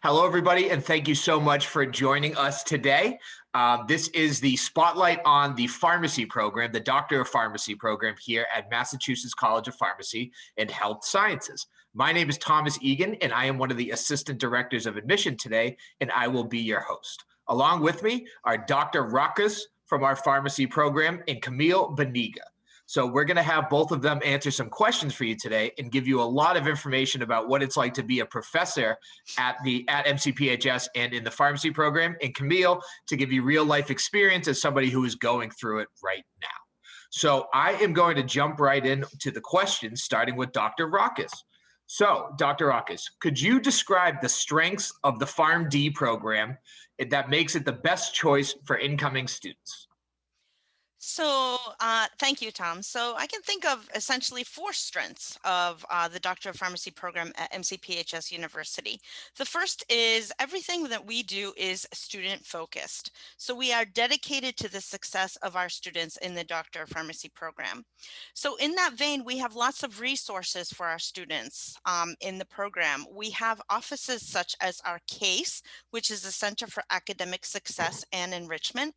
Hello, everybody, and thank you so much for joining us today. This is the spotlight on the pharmacy program, the Doctor of Pharmacy program here at Massachusetts College of Pharmacy and Health Sciences. My name is Thomas Egan, and I am one of the assistant directors of admission today, and I will be your host. Along with me are Dr. Ruckus from our pharmacy program and Camille Beniga. So we're going to have both of them answer some questions for you today and give you a lot of information about what it's like to be a professor at MCPHS and in the pharmacy program, and Camille to give you real life experience as somebody who is going through it right now. So I am going to jump right into the questions, starting with Dr. Ruckus. So, Dr. Ruckus, could you describe the strengths of the PharmD program that makes it the best choice for incoming students? Thank you, Tom. So I can think of essentially four strengths of the Doctor of Pharmacy program at MCPHS University. The first is everything that we do is student focused. So we are dedicated to the success of our students in the Doctor of Pharmacy program. So in that vein, we have lots of resources for our students in the program. We have offices such as our CASE, which is the Center for Academic Success and Enrichment.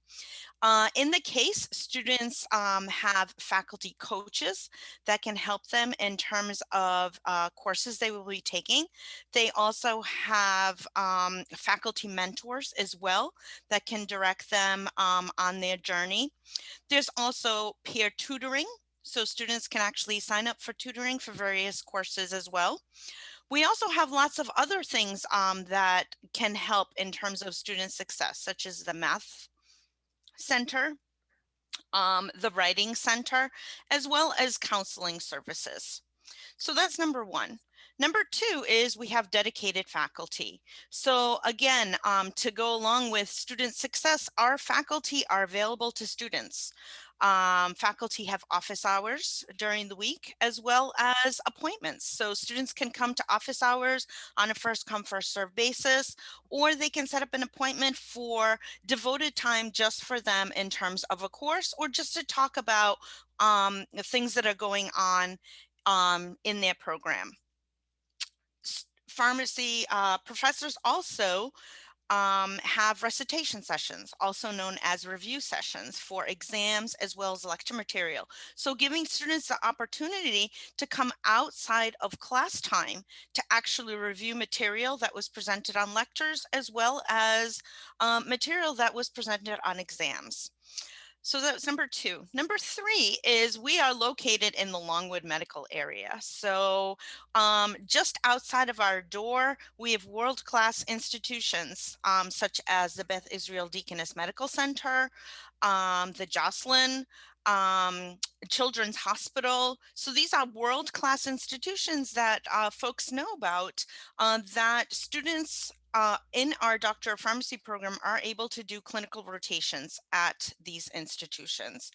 In the CASE, students have faculty coaches that can help them in terms of courses they will be taking. They also have faculty mentors as well that can direct them on their journey. There's also peer tutoring, so students can actually sign up for tutoring for various courses as well. We also have lots of other things that can help in terms of student success, such as the math center, the writing center, as well as counseling services. So that's number one. Number two is we have dedicated faculty. So again, to go along with student success, our faculty are available to students. Faculty have office hours during the week as well as appointments. So students can come to office hours on a first come, first serve basis, or they can set up an appointment for devoted time just for them in terms of a course or just to talk about the things that are going on in their program. Pharmacy professors also have recitation sessions, also known as review sessions for exams as well as lecture material. So giving students the opportunity to come outside of class time to actually review material that was presented on lectures as well as material that was presented on exams. So that's number two. Number three is we are located in the Longwood medical area. So just outside of our door, we have world-class institutions such as the Beth Israel Deaconess Medical Center, the Joslin Children's Hospital. So these are world-class institutions that folks know about that students in our Doctor of Pharmacy program are able to do clinical rotations at these institutions.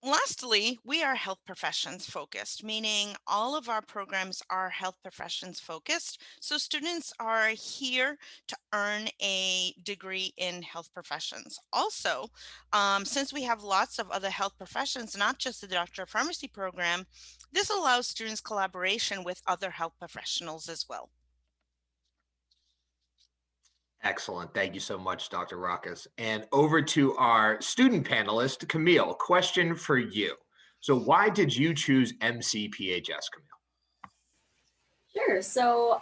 Lastly, we are health professions focused, meaning all of our programs are health professions focused. So students are here to earn a degree in health professions. Also, since we have lots of other health professions, not just the Doctor of Pharmacy program, this allows students collaboration with other health professionals as well. Excellent. Thank you so much, Dr. Ruckus. And over to our student panelist, Camille. Question for you. So why did you choose MCPHS, Camille? Sure. So,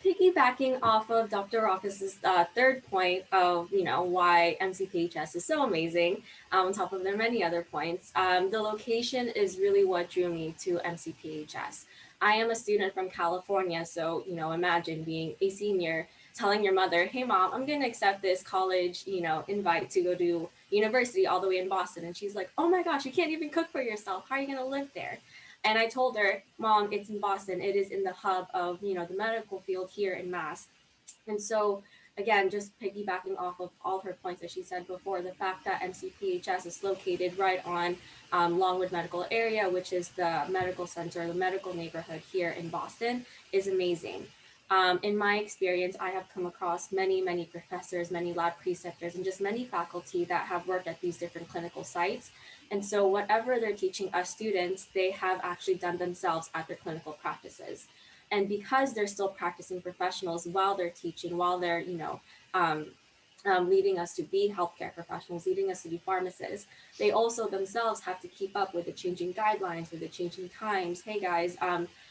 piggybacking off of Dr. Ruckus's third point of why MCPHS is so amazing, on top of their many other points, the location is really what drew me to MCPHS. I am a student from California, so imagine being a senior, telling your mother, "Hey, mom, I'm going to accept this college, invite to go to university all the way in Boston," and she's like, "Oh my gosh, you can't even cook for yourself. How are you going to live there?" And I told her, "Mom, it's in Boston. It is in the hub of, the medical field here in Mass." And so, again, just piggybacking off of all her points that she said before, the fact that MCPHS is located right on Longwood Medical Area, which is the medical center, the medical neighborhood here in Boston, is amazing. In my experience, I have come across many, many professors, many lab preceptors, and just many faculty that have worked at these different clinical sites. And so whatever they're teaching us students, they have actually done themselves at their clinical practices. And because they're still practicing professionals while they're teaching, while they're, um, leading us to be healthcare professionals, leading us to be pharmacists, they also themselves have to keep up with the changing guidelines, with the changing times. Hey guys,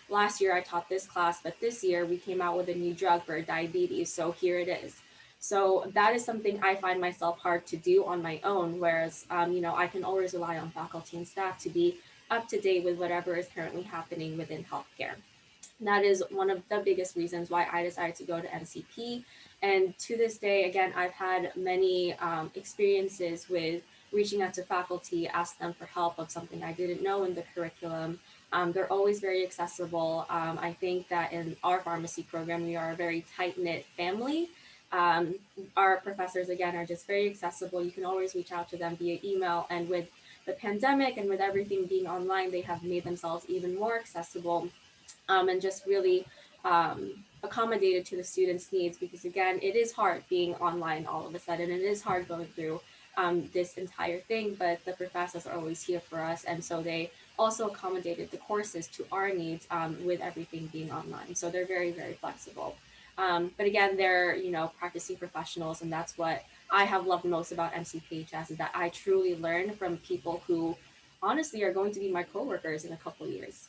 last year I taught this class, but this year we came out with a new drug for diabetes, so here it is. So that is something I find myself hard to do on my own, whereas, I can always rely on faculty and staff to be up to date with whatever is currently happening within healthcare. That is one of the biggest reasons why I decided to go to MCP. And to this day, again, I've had many experiences with reaching out to faculty, ask them for help of something I didn't know in the curriculum. They're always very accessible. I think that in our pharmacy program, we are a very tight knit family. Um, our professors, again, are just very accessible. You can always reach out to them via email. And with the pandemic and with everything being online, they have made themselves even more accessible, and just really accommodated to the students' needs, because again, it is hard being online all of a sudden. It is hard going through this entire thing, but the professors are always here for us, and so they also accommodated the courses to our needs, with everything being online. So they're very, very flexible. But again, they're practicing professionals, and that's what I have loved most about MCPHS, is that I truly learn from people who honestly are going to be my coworkers in a couple years.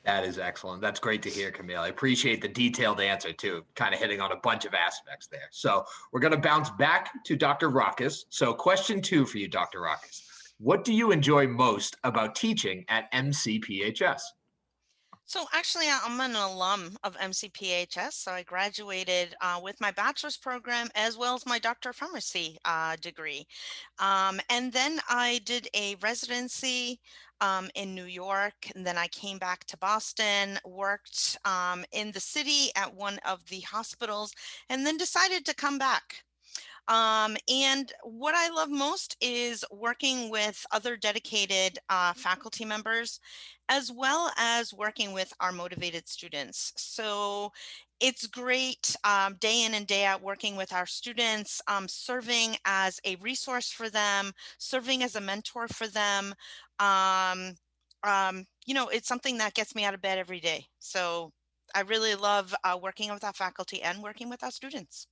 That is excellent. That's great to hear, Camille. I appreciate the detailed answer too, kind of hitting on a bunch of aspects there. So we're going to bounce back to Dr. Rockus. So question 2 for you, Dr. Rockus. What do you enjoy most about teaching at MCPHS? So actually, I'm an alum of MCPHS. So I graduated with my bachelor's program as well as my doctor of pharmacy degree. And then I did a residency in New York. And then I came back to Boston, worked in the city at one of the hospitals, and then decided to come back. And what I love most is working with other dedicated faculty members, as well as working with our motivated students. So it's great day in and day out working with our students, serving as a resource for them, serving as a mentor for them. Um, it's something that gets me out of bed every day. So I really love working with our faculty and working with our students.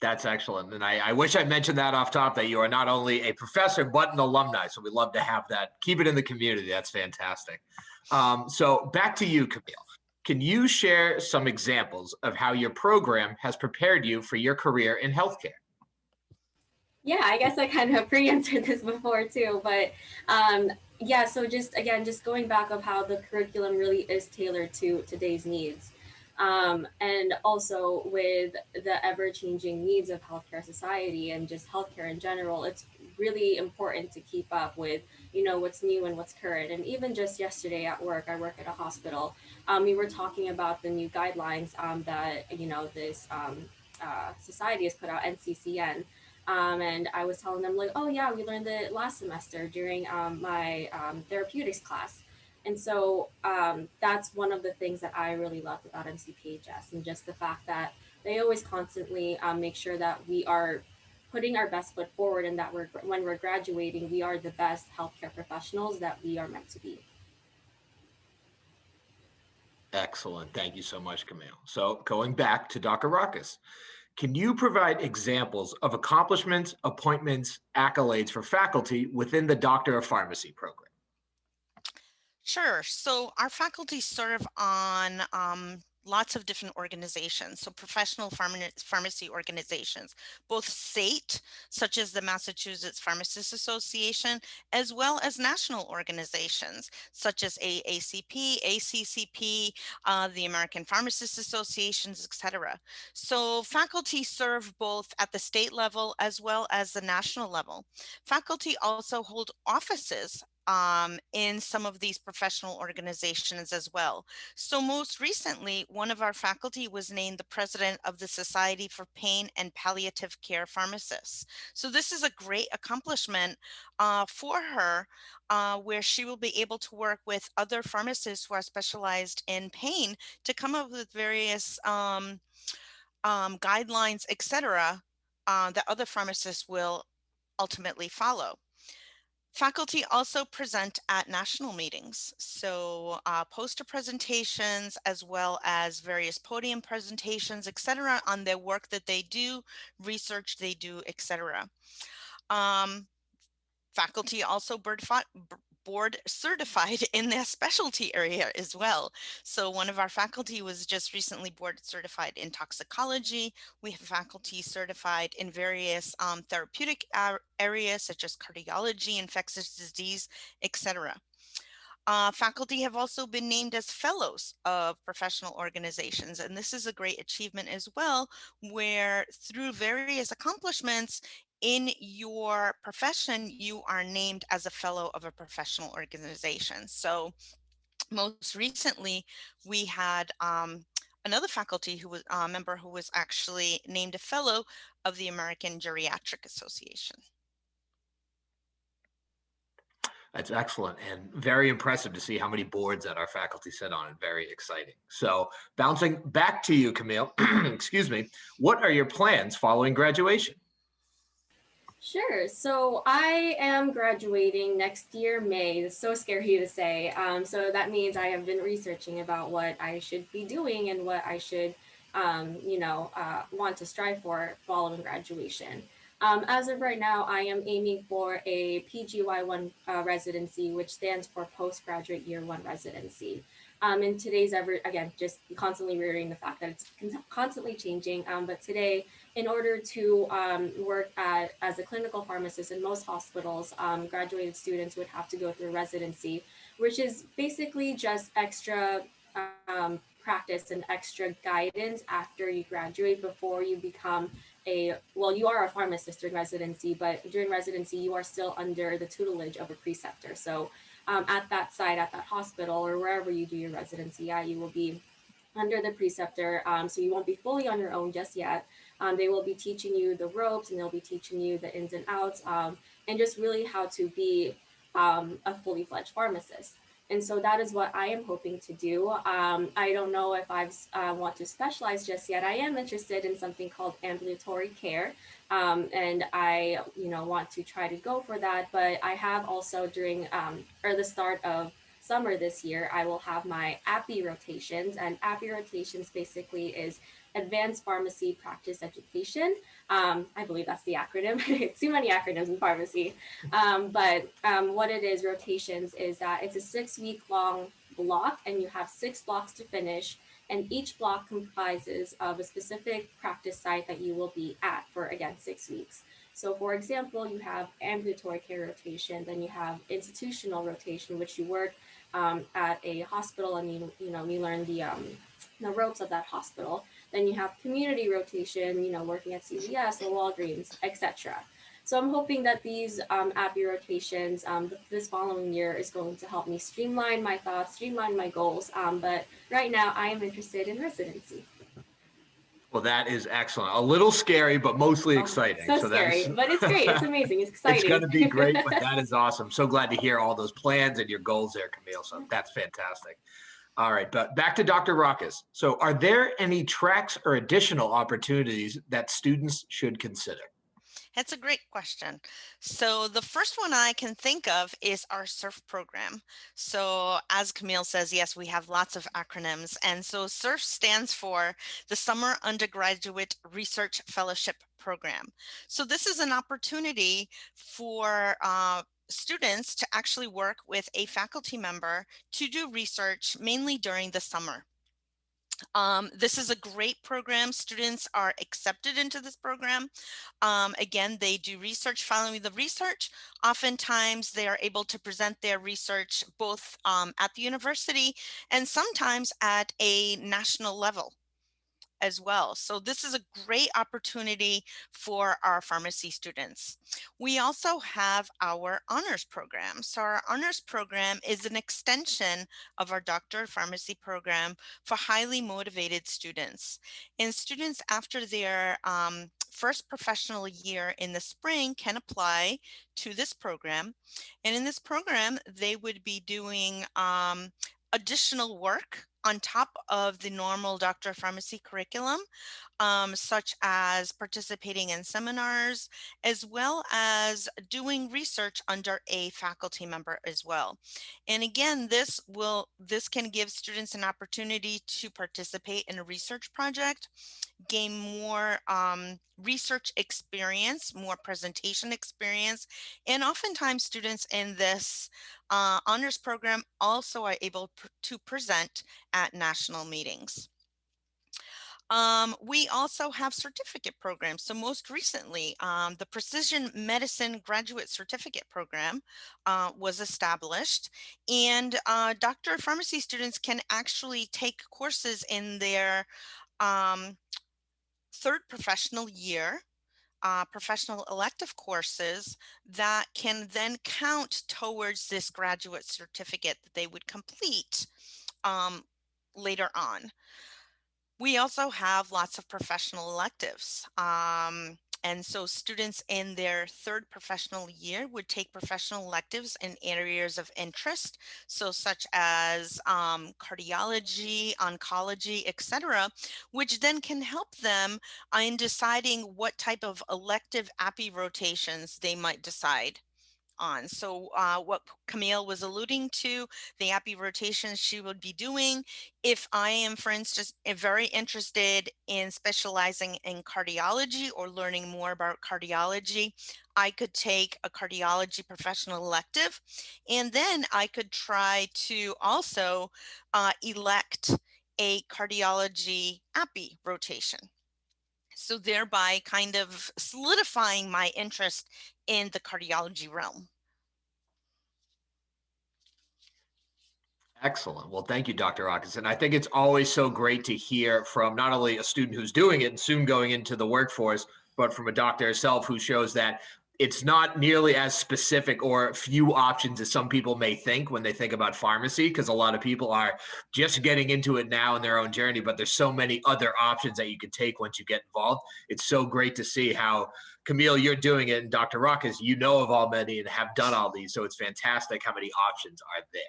That's excellent. And I wish I mentioned that off top, that you are not only a professor, but an alumni. So we love to have that. Keep it in the community. That's fantastic. So back to you, Camille. Can you share some examples of how your program has prepared you for your career in healthcare? Yeah, I guess I kind of pre-answered this before too, but yeah, so just going back of how the curriculum really is tailored to today's needs. And also with the ever-changing needs of healthcare society and just healthcare in general, it's really important to keep up with, what's new and what's current. And even just yesterday at work, I work at a hospital, we were talking about the new guidelines that, this society has put out, NCCN. And I was telling them like, oh yeah, we learned it last semester during my therapeutics class. And so that's one of the things that I really loved about MCPHS, and just the fact that they always constantly make sure that we are putting our best foot forward, and that when we're graduating, we are the best healthcare professionals that we are meant to be. Excellent. Thank you so much, Camille. So going back to Dr. Rockus, can you provide examples of accomplishments, appointments, accolades for faculty within the Doctor of Pharmacy program? Sure. So our faculty serve on lots of different organizations, so professional pharmacy organizations, both state, such as the Massachusetts Pharmacists Association, as well as national organizations, such as AACP, ACCP, the American Pharmacists Associations, etc. So faculty serve both at the state level as well as the national level. Faculty also hold offices in some of these professional organizations as well. So most recently, one of our faculty was named the president of the Society for Pain and Palliative Care Pharmacists. So this is a great accomplishment for her, where she will be able to work with other pharmacists who are specialized in pain to come up with various guidelines, etc., that other pharmacists will ultimately follow. Faculty also present at national meetings, so poster presentations as well as various podium presentations, etc., on their work that they do, research they do, etc. Um, Faculty also board certified in their specialty area as well. So one of our faculty was just recently board certified in toxicology. We have faculty certified in various therapeutic areas such as cardiology, infectious disease, etc. Faculty have also been named as fellows of professional organizations, and this is a great achievement as well, where through various accomplishments in your profession, you are named as a fellow of a professional organization. So most recently, we had another faculty who was a member who was actually named a fellow of the American Geriatric Association. That's excellent and very impressive to see how many boards that our faculty sit on, and very exciting. So bouncing back to you, Camille, excuse me, what are your plans following graduation? Sure. So I am graduating next year, May. It's so scary to say. So that means I have been researching about what I should be doing and what I should, want to strive for following graduation. As of right now, I am aiming for a PGY1 residency, which stands for Postgraduate Year 1 Residency. In today's again, just constantly reiterating the fact that it's constantly changing. But today, in order to work as a clinical pharmacist in most hospitals, graduated students would have to go through residency, which is basically just extra practice and extra guidance after you graduate before you become you are a pharmacist during residency, but during residency, you are still under the tutelage of a preceptor. So at that site, at that hospital, or wherever you do your residency at, you will be under the preceptor. So you won't be fully on your own just yet. They will be teaching you the ropes, and they'll be teaching you the ins and outs, and just really how to be a fully fledged pharmacist. And so that is what I am hoping to do. I don't know if I want to specialize just yet. I am interested in something called ambulatory care, and I, want to try to go for that. But I have also during or the start of summer this year, I will have my APPY rotations, and APPY rotations basically is Advanced Pharmacy Practice Education. I believe that's the acronym. Too many acronyms in pharmacy. But what it is, rotations, is that it's a 6-week long block, and you have 6 blocks to finish. And each block comprises of a specific practice site that you will be at for, again, 6 weeks. So for example, you have ambulatory care rotation, then you have institutional rotation, which you work at a hospital, and you learn the ropes of that hospital. Then you have community rotation, working at CVS or Walgreens, etc. So I'm hoping that these APPY rotations this following year is going to help me streamline my thoughts, streamline my goals. But right now I am interested in residency. Well, that is excellent. A little scary, but mostly exciting. So scary, but it's great. It's amazing. It's exciting. It's going to be great, but that is awesome. So glad to hear all those plans and your goals there, Camille. So that's fantastic. All right, but back to Dr. Raucus. So are there any tracks or additional opportunities that students should consider? That's a great question. So the first one I can think of is our SURF program. So as Camille says, yes, we have lots of acronyms. And so SURF stands for the Summer Undergraduate Research Fellowship Program. So this is an opportunity for students to actually work with a faculty member to do research mainly during the summer. This is a great program. Students are accepted into this program. Again, they do research. Following the research, oftentimes they are able to present their research both at the university and sometimes at a national level as well. So this is a great opportunity for our pharmacy students. We also have our honors program. So our honors program is an extension of our Doctor of Pharmacy program for highly motivated students. And students after their first professional year in the spring can apply to this program. And in this program, they would be doing additional work on top of the normal Doctor of Pharmacy curriculum, such as participating in seminars, as well as doing research under a faculty member as well. And again, this can give students an opportunity to participate in a research project, gain more research experience, more presentation experience, and oftentimes students in this honors program also are able to present at national meetings. We also have certificate programs. So most recently, the Precision Medicine Graduate Certificate Program was established, and Doctor of Pharmacy students can actually take courses in their um, third professional year, professional elective courses that can then count towards this graduate certificate that they would complete um, later on. We also have lots of professional electives. And so students in their third professional year would take professional electives in areas of interest, so such as cardiology, oncology, etc., which then can help them in deciding what type of elective API rotations they might decide on. So what Camille was alluding to, the API rotations she would be doing. If I am, for instance, very interested in specializing in cardiology or learning more about cardiology, I could take a cardiology professional elective, and then I could try to also elect a cardiology API rotation. So thereby kind of solidifying my interest in the cardiology realm. Excellent. Well, thank you, Dr. Atkinson. I think it's always so great to hear from not only a student who's doing it and soon going into the workforce, but from a doctor herself who shows that it's not nearly as specific or few options as some people may think when they think about pharmacy, because a lot of people are just getting into it now in their own journey, but there's so many other options that you can take once you get involved. It's so great to see how, Camille, you're doing it, and Dr. Ruckus, you know of all many and have done all these. So it's fantastic how many options are there.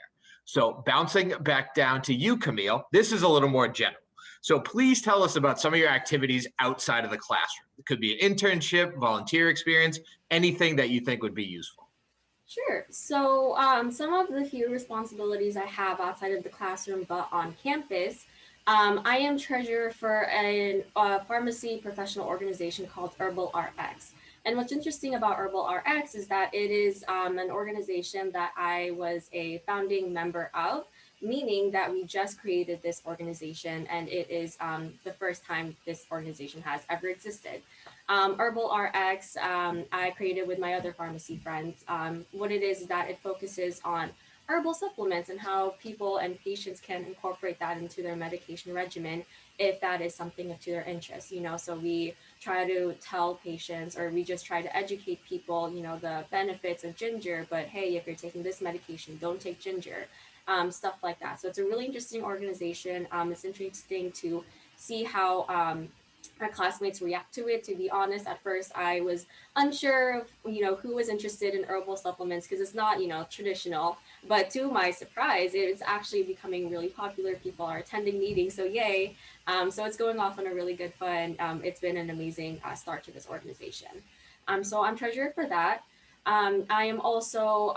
So bouncing back down to you, Camille, this is a little more general. So please tell us about some of your activities outside of the classroom. It could be an internship, volunteer experience, anything that you think would be useful. Sure. So some of the few responsibilities I have outside of the classroom but on campus, I am treasurer for a pharmacy professional organization called Herbal RX. And what's interesting about Herbal RX is that it is an organization that I was a founding member of, meaning that we just created this organization and it is the first time this organization has ever existed. Herbal RX, I created with my other pharmacy friends. What it is that it focuses on herbal supplements and how people and patients can incorporate that into their medication regimen if that is something to their interest. So we try to tell patients, or we just try to educate people, the benefits of ginger, but hey, if you're taking this medication, don't take ginger, stuff like that. So it's a really interesting organization. It's interesting to see how our classmates react to it. To be honest, at first I was unsure of who was interested in herbal supplements because it's not traditional, but to my surprise it's actually becoming really popular. People are attending meetings, so yay. So it's going off on a really good fun. It's been an amazing start to this organization. So I'm treasurer for that. I am also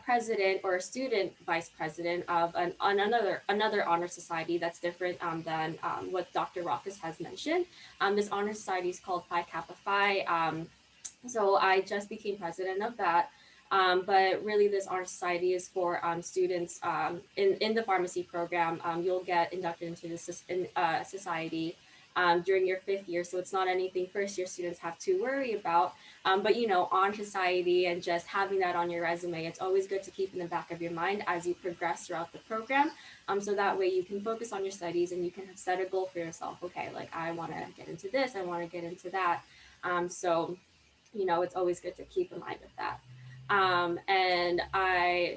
president or student vice president of another honor society that's different than what Dr. Ruckus has mentioned. This honor society is called Phi Kappa Phi. So I just became president of that. But really, this honor society is for students in the pharmacy program. You'll get inducted into the society during your 5th year. So it's not anything first year students have to worry about. But honor society and just having that on your resume, it's always good to keep in the back of your mind as you progress throughout the program. So that way you can focus on your studies and you can set a goal for yourself. Okay, like I want to get into this, I want to get into that. So it's always good to keep in mind of that.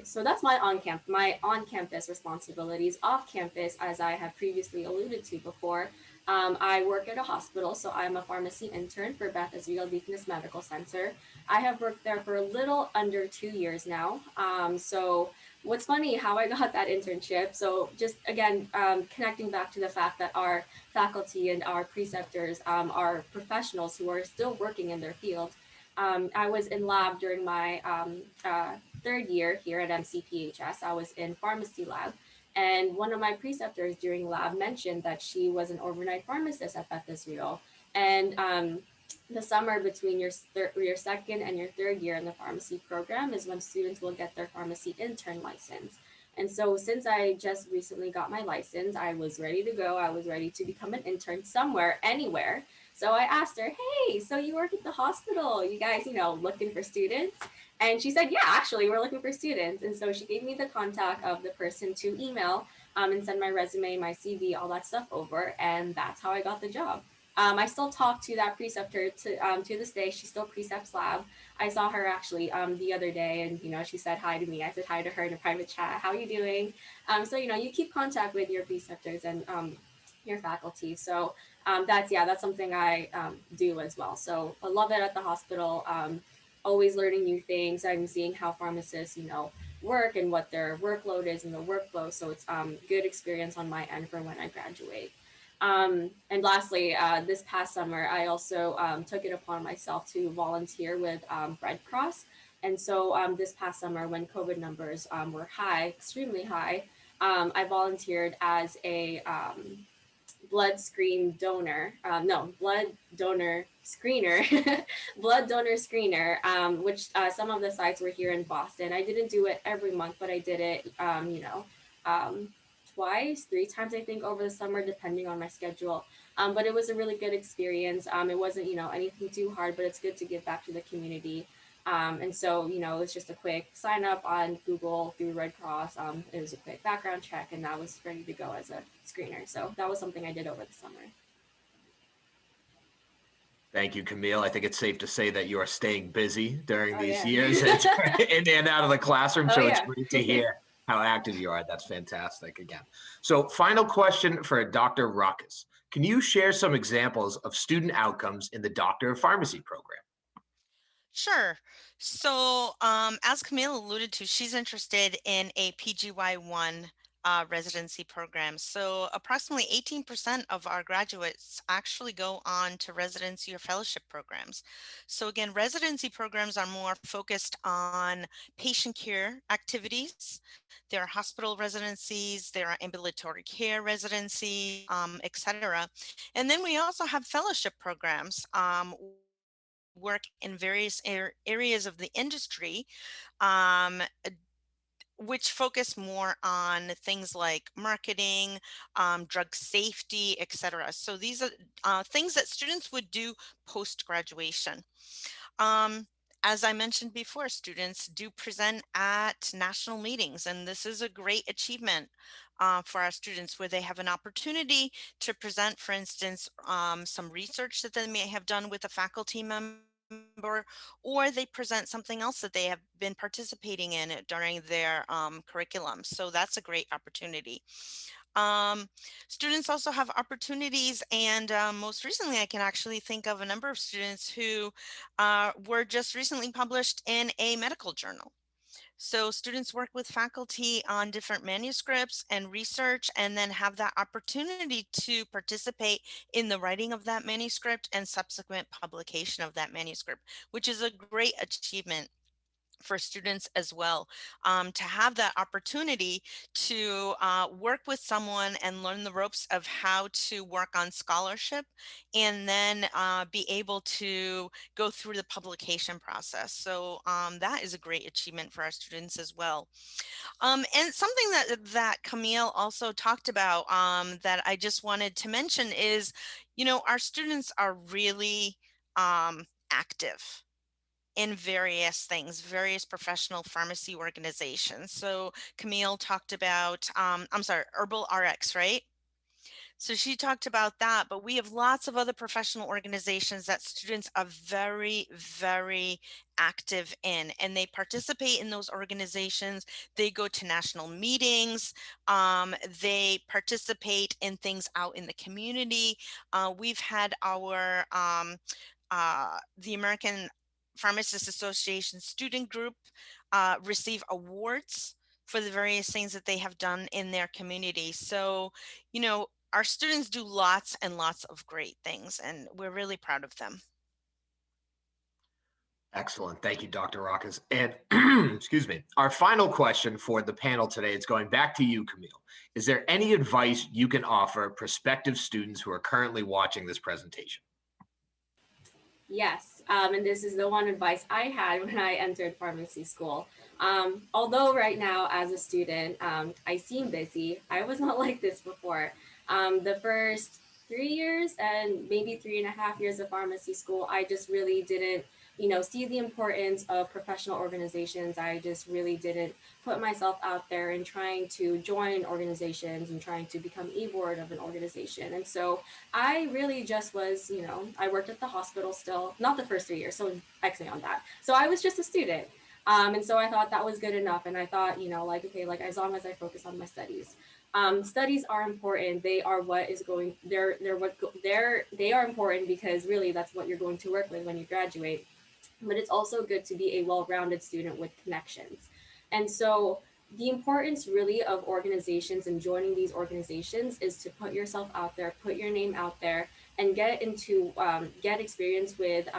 So that's my on-campus responsibilities. Off campus, as I have previously alluded to before, I work at a hospital, so I'm a pharmacy intern for Beth Israel Deaconess Medical Center. I have worked there for a little under 2 years now. So what's funny, how I got that internship. So just again, connecting back to the fact that our faculty and our preceptors are professionals who are still working in their field. I was in lab during my third year here at MCPHS. I was in pharmacy lab. And one of my preceptors during lab mentioned that she was an overnight pharmacist at Beth Israel. And the summer between your second and your third year in the pharmacy program is when students will get their pharmacy intern license. And so, since I just recently got my license, I was ready to go. I was ready to become an intern somewhere, anywhere. So I asked her, "Hey, so you work at the hospital? You guys, looking for students?" And she said, "Yeah, actually, we're looking for students." And so she gave me the contact of the person to email and send my resume, my CV, all that stuff over. And that's how I got the job. I still talk to that preceptor to this day. She still precepts lab. I saw her actually the other day, and she said hi to me. I said hi to her in a private chat. How are you doing? So you keep contact with your preceptors and your faculty. So that's something I do as well. So I love it at the hospital. Always learning new things. I'm seeing how pharmacists work and what their workload is and the workflow. So it's good experience on my end for when I graduate. And lastly, this past summer, I also took it upon myself to volunteer with Red Cross. And so this past summer, when COVID numbers were high, extremely high, I volunteered as a blood screen donor, no, blood donor screener, blood donor screener, which some of the sites were here in Boston. I didn't do it every month, but I did it, um, twice, three times, I think, over the summer, depending on my schedule. But it was a really good experience. It wasn't, anything too hard, but it's good to give back to the community. And so, it's just a quick sign up on Google through Red Cross. It was a quick background check, and I was ready to go as a screener. So that was something I did over the summer. Thank you, Camille. I think it's safe to say that you are staying busy during Oh, these yeah. years in and out of the classroom. Oh, So it's yeah. great to hear how active you are. That's fantastic again. So final question for Dr. Ruckus. Can you share some examples of student outcomes in the Doctor of Pharmacy program? Sure. So, as Camille alluded to, she's interested in a PGY1 residency program. So, approximately 18% of our graduates actually go on to residency or fellowship programs. So, again, residency programs are more focused on patient care activities. There are hospital residencies, there are ambulatory care residency, etc. And then we also have fellowship programs. Work in various areas of the industry, um, which focus more on things like marketing, drug safety, etc. So these are things that students would do post graduation. Um, as I mentioned before, students do present at national meetings, and this is a great achievement for our students where they have an opportunity to present, for instance, some research that they may have done with a faculty member, or they present something else that they have been participating in it during their curriculum. So that's a great opportunity. Um, Students also have opportunities, and most recently, I can actually think of a number of students who were just recently published in a medical journal. So students work with faculty on different manuscripts and research, and then have that opportunity to participate in the writing of that manuscript and subsequent publication of that manuscript, which is a great achievement for students as well, to have that opportunity to work with someone and learn the ropes of how to work on scholarship, and then be able to go through the publication process. So that is a great achievement for our students as well. And something that Camille also talked about, that I just wanted to mention is, our students are really active in various things, various professional pharmacy organizations. So Camille talked about, I'm sorry, Herbal RX, right? So she talked about that, but we have lots of other professional organizations that students are very, very active in, and they participate in those organizations. They go to national meetings. They participate in things out in the community. We've had our the American Pharmacists Association student group receive awards for the various things that they have done in their community. So, you know, our students do lots and lots of great things, and we're really proud of them. Excellent. Thank you, Dr. Rockus. And excuse me, our final question for the panel today is going back to you, Camille. Is there any advice you can offer prospective students who are currently watching this presentation? Yes, and this is the one advice I had when I entered pharmacy school. Although right now as a student, I seem busy, I was not like this before. The first 3 years and maybe 3.5 years of pharmacy school, I just really didn't, see the importance of professional organizations. I just really didn't put myself out there in trying to join organizations and trying to become a board of an organization. And so I really just was, I worked at the hospital still, not the first 3 years, so Xing on that. So I was just a student. And so I thought that was good enough. And I thought, okay, like as long as I focus on my studies. Studies are important. They are what is going, they are important because really that's what you're going to work with when you graduate. But it's also good to be a well-rounded student with connections. And so the importance really of organizations and joining these organizations is to put yourself out there, put your name out there, and get experience with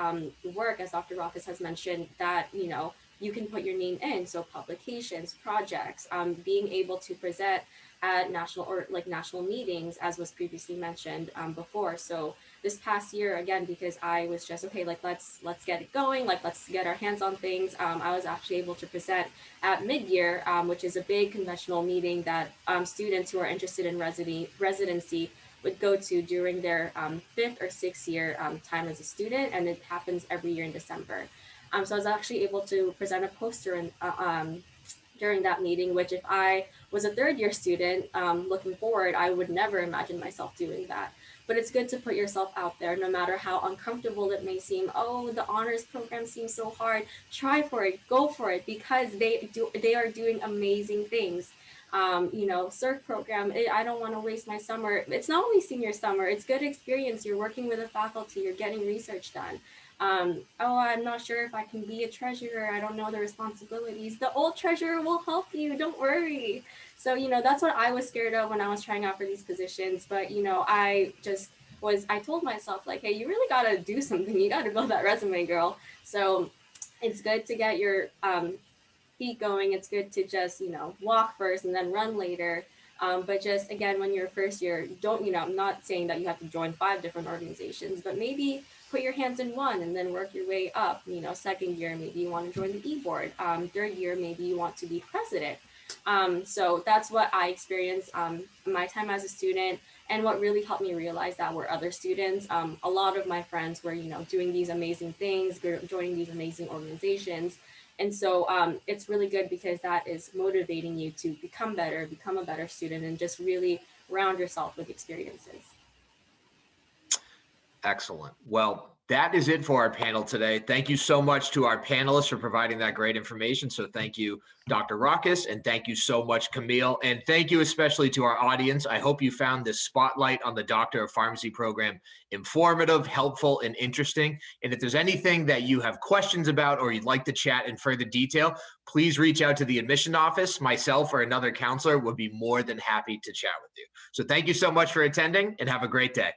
work, as Dr. Rockus has mentioned, that you can put your name in. So publications, projects, being able to present at national meetings, as was previously mentioned before. So this past year, again, because I was just, okay, like let's get it going, like let's get our hands on things. I was actually able to present at mid-year, which is a big conventional meeting that students who are interested in residency would go to during their 5th or 6th year time as a student, and it happens every year in December. So I was actually able to present a poster during that meeting, which if I was a 3rd-year student looking forward, I would never imagine myself doing that. But it's good to put yourself out there, no matter how uncomfortable it may seem. Oh, the honors program seems so hard. Try for it, go for it, because they are doing amazing things. CERC program, I don't want to waste my summer. It's not only senior summer, it's good experience. You're working with a faculty, you're getting research done. I'm not sure if I can be a treasurer. I don't know the responsibilities. The old treasurer will help you. Don't worry. So, that's what I was scared of when I was trying out for these positions. But, I told myself like, hey, you really got to do something. You got to build that resume, girl. So it's good to get your feet going. It's good to just, walk first and then run later. But just, again, when you're first year, I'm not saying that you have to join 5 different organizations, but maybe put your hands in one and then work your way up. 2nd year, maybe you want to join the e-board. 3rd year, maybe you want to be president. So that's what I experienced my time as a student, and what really helped me realize that were other students. A lot of my friends were, doing these amazing things, joining these amazing organizations. And so it's really good because that is motivating you to become better, become a better student, and just really round yourself with experiences. Excellent. Well, that is it for our panel today. Thank you so much to our panelists for providing that great information. So thank you, Dr. Rockus, and thank you so much, Camille. And thank you especially to our audience. I hope you found this spotlight on the Doctor of Pharmacy program informative, helpful, and interesting. And if there's anything that you have questions about or you'd like to chat in further detail, please reach out to the admission office. Myself or another counselor would be more than happy to chat with you. So thank you so much for attending, and have a great day.